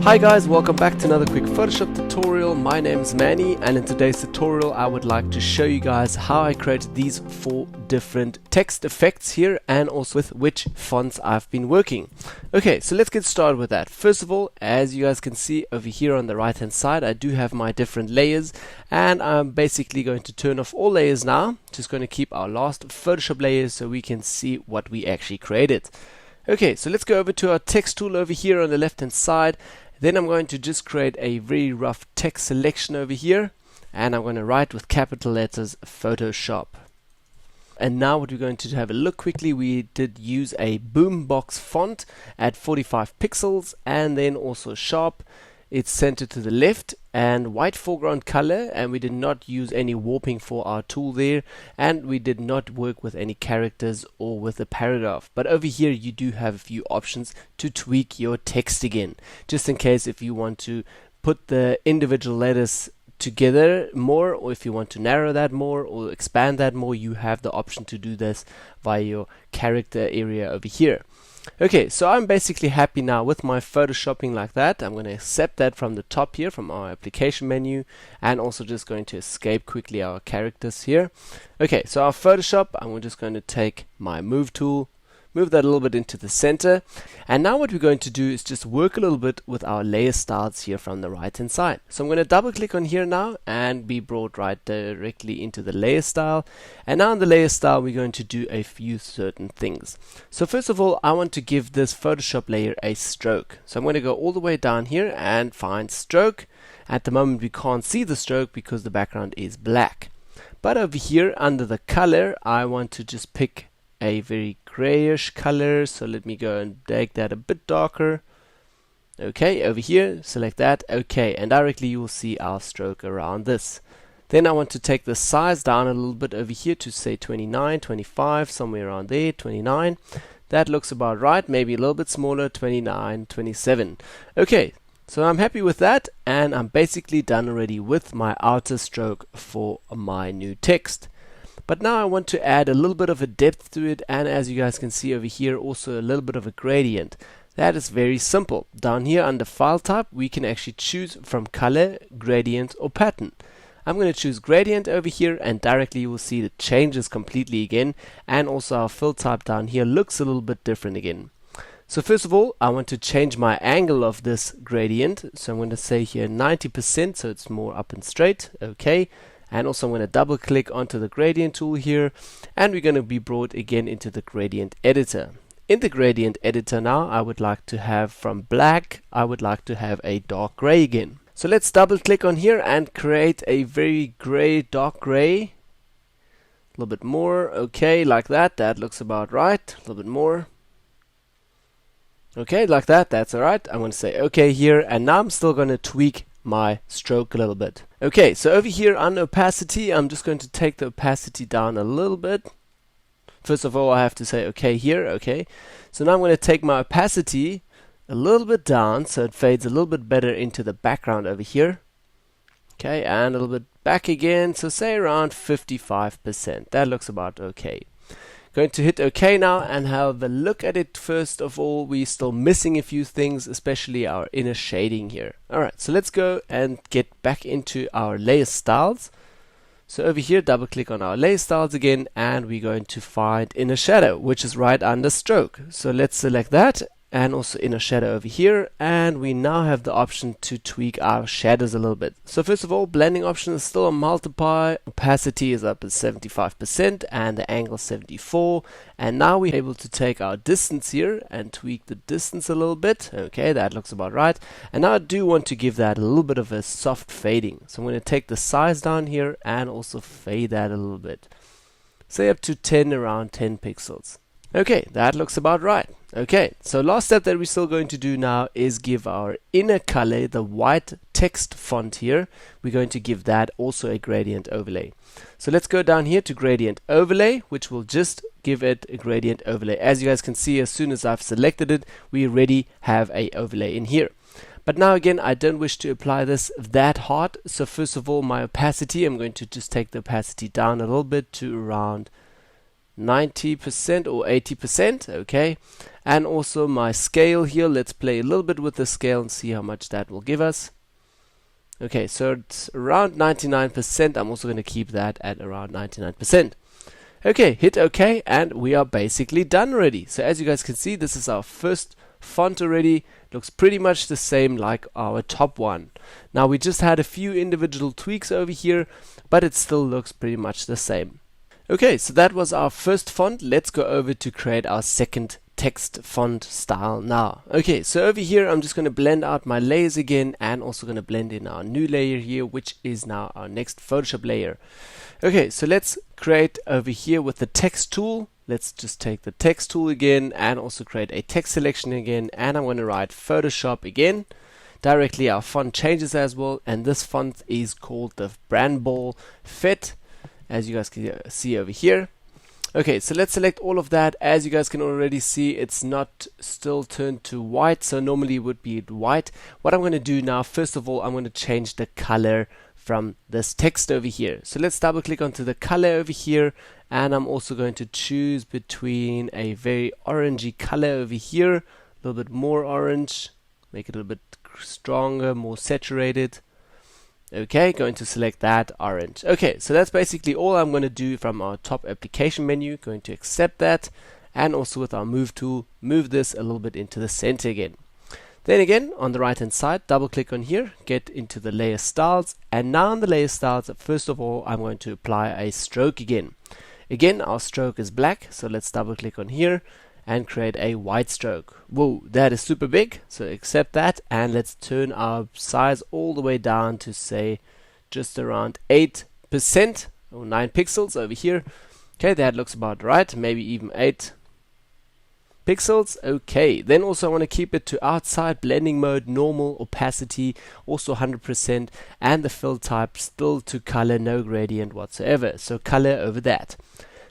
Hi guys, welcome back to another quick Photoshop tutorial. My name is Manny, and in today's tutorial I would like to show you guys how I created these 4 different text effects here and also with which fonts I've been working. Okay, so let's get started with that. First of all, as you guys can see over here on the right hand side, I do have my different layers, and I'm basically going to turn off all layers now. Just going to keep our last Photoshop layers so we can see what we actually created. Okay, so let's go over to our text tool over here on the left hand side. Then I'm going to just create a very rough text selection over here, and I'm going to write with capital letters Photoshop. And now what we're going to have a look quickly, we did use a boombox font at 45 pixels and then also sharp. It's centered to the left and white foreground color, and we did not use any warping for our tool there, and we did not work with any characters or with a paragraph. But over here you do have a few options to tweak your text again, just in case if you want to put the individual letters together more, or if you want to narrow that more or expand that more, you have the option to do this via your character area over here. Okay, so I'm basically happy now with my photoshopping like that. I'm going to accept that from the top here from our application menu, and also just going to escape quickly our characters here. Okay, so our Photoshop, I'm just going to take my move tool, move that a little bit into the center, and now what we're going to do is just work a little bit with our layer styles here from the right hand side. So I'm going to double click on here now and be brought right directly into the layer style, and now in the layer style we're going to do a few certain things. So first of all, I want to give this Photoshop layer a stroke, so I'm going to go all the way down here and find stroke. At the moment we can't see the stroke because the background is black, but over here under the color I want to just pick a very grayish color, so let me go and make that a bit darker. Okay, over here select that. Okay, and directly you will see our stroke around this. Then I want to take the size down a little bit over here to say 29, 25, somewhere around there, 29. That looks about right, maybe a little bit smaller, 29, 27. Okay, so I'm happy with that, and I'm basically done already with my outer stroke for my new text. But now I want to add a little bit of a depth to it, and as you guys can see over here, also a little bit of a gradient. That is very simple. Down here under file type we can actually choose from color, gradient or pattern. I'm going to choose gradient over here, and directly you will see it changes completely again, and also our fill type down here looks a little bit different again. So first of all, I want to change my angle of this gradient, so I'm going to say here 90% so it's more up and straight. Okay. And also I'm going to double click onto the gradient tool here, and we're going to be brought again into the gradient editor. In the gradient editor now I would like to have from black, I would like to have a dark gray again. So let's double click on here and create a very gray, dark gray. A little bit more. Okay, like that. That looks about right. A little bit more. Okay, like that. That's alright. I'm going to say okay here, and now I'm still going to tweak my stroke a little bit. Okay, so over here on opacity, I'm just going to take the opacity down a little bit. First of all, I have to say okay here. Okay, so now I'm going to take my opacity a little bit down so it fades a little bit better into the background over here. Okay, and a little bit back again, so say around 55%. That looks about okay. Going to hit OK now and have a look at it. First of all, we're still missing a few things, especially our inner shading here. Alright, so let's go and get back into our layer styles. So over here, double click on our layer styles again, and we're going to find inner shadow, which is right under stroke. So let's select that, and also inner shadow over here, and we now have the option to tweak our shadows a little bit. So first of all, blending option is still on multiply, opacity is up at 75%, and the angle 74, and now we're able to take our distance here and tweak the distance a little bit. Okay, that looks about right, and now I do want to give that a little bit of a soft fading, so I'm going to take the size down here and also fade that a little bit, say up to 10, around 10 pixels. Okay, that looks about right. Okay, so last step that we're still going to do now is give our inner color, the white text font here, we're going to give that also a gradient overlay. So let's go down here to gradient overlay, which will just give it a gradient overlay. As you guys can see, as soon as I've selected it, we already have a overlay in here. But now again, I don't wish to apply this that hard, so first of all, my opacity, I'm going to just take the opacity down a little bit to around 90% or 80%, okay. And also my scale here, let's play a little bit with the scale and see how much that will give us. Okay, so it's around 99%. I'm also going to keep that at around 99%. Okay, hit OK, and we are basically done already. So as you guys can see, this is our first font already. Looks pretty much the same like our top one. Now we just had a few individual tweaks over here, but it still looks pretty much the same. Okay, so that was our first font. Let's go over to create our second text font style now. Okay, so over here I'm just going to blend out my layers again, and also going to blend in our new layer here, which is now our next Photoshop layer. Okay, so let's create over here with the text tool. Let's just take the text tool again and also create a text selection again, and I'm going to write Photoshop again. Directly our font changes as well, and this font is called the Brand Ball Fit, as you guys can see over here. Okay, so let's select all of that. As you guys can already see, it's not still turned to white, so normally it would be white. What I'm going to do now, first of all, I'm going to change the color from this text over here. So let's double click onto the color over here, and I'm also going to choose between a very orangey color over here, a little bit more orange, make it a little bit stronger, more saturated. Okay, going to select that orange. Okay, so that's basically all I'm going to do from our top application menu. Going to accept that, and also with our move tool, move this a little bit into the center again. Then again, on the right hand side, double click on here, get into the layer styles, and now in the layer styles, first of all, I'm going to apply a stroke again. Again, our stroke is black, so let's double click on here and create a white stroke. Whoa, that is super big, so accept that, and let's turn our size all the way down to say just around 8% or 9 pixels over here. Okay, that looks about right, maybe even 8 pixels. Okay, then also I want to keep it to outside blending mode, normal, opacity also 100%, and the fill type still to color, no gradient whatsoever, so color over that.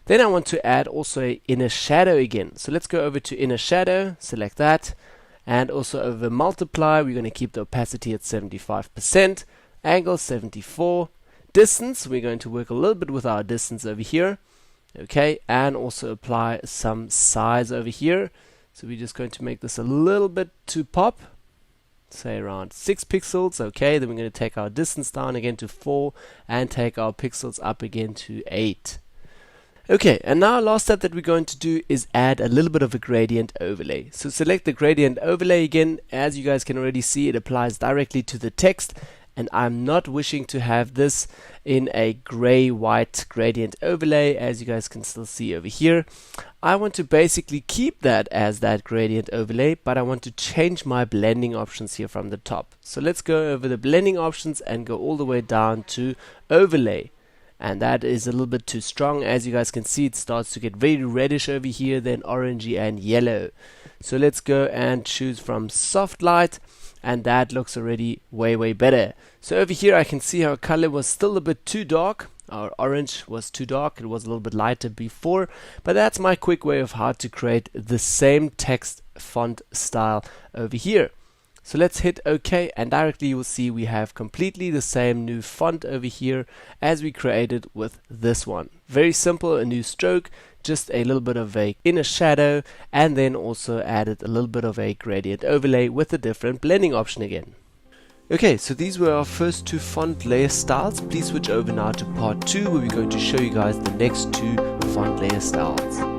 Then I want to add also an inner shadow again. So let's go over to inner shadow, select that, and also over multiply, we're going to keep the opacity at 75%, angle 74, distance, we're going to work a little bit with our distance over here, okay, and also apply some size over here. So we're just going to make this a little bit to pop, say around 6 pixels, okay, then we're going to take our distance down again to 4, and take our pixels up again to 8. Okay, and now last step that we're going to do is add a little bit of a gradient overlay. So select the gradient overlay again. As you guys can already see, it applies directly to the text, and I'm not wishing to have this in a gray-white gradient overlay, as you guys can still see over here. I want to basically keep that as that gradient overlay, but I want to change my blending options here from the top. So let's go over the blending options and go all the way down to overlay. And that is a little bit too strong. As you guys can see, it starts to get very reddish over here, then orangey and yellow. So let's go and choose from soft light, and that looks already way better. So over here I can see our color was still a bit too dark. Our orange was too dark, it was a little bit lighter before, but that's my quick way of how to create the same text font style over here. So let's hit OK, and directly you will see we have completely the same new font over here as we created with this one. Very simple, a new stroke, just a little bit of a inner shadow, and then also added a little bit of a gradient overlay with a different blending option again. Okay, so these were our first 2 font layer styles. Please switch over now to part 2, where we're going to show you guys the next 2 font layer styles.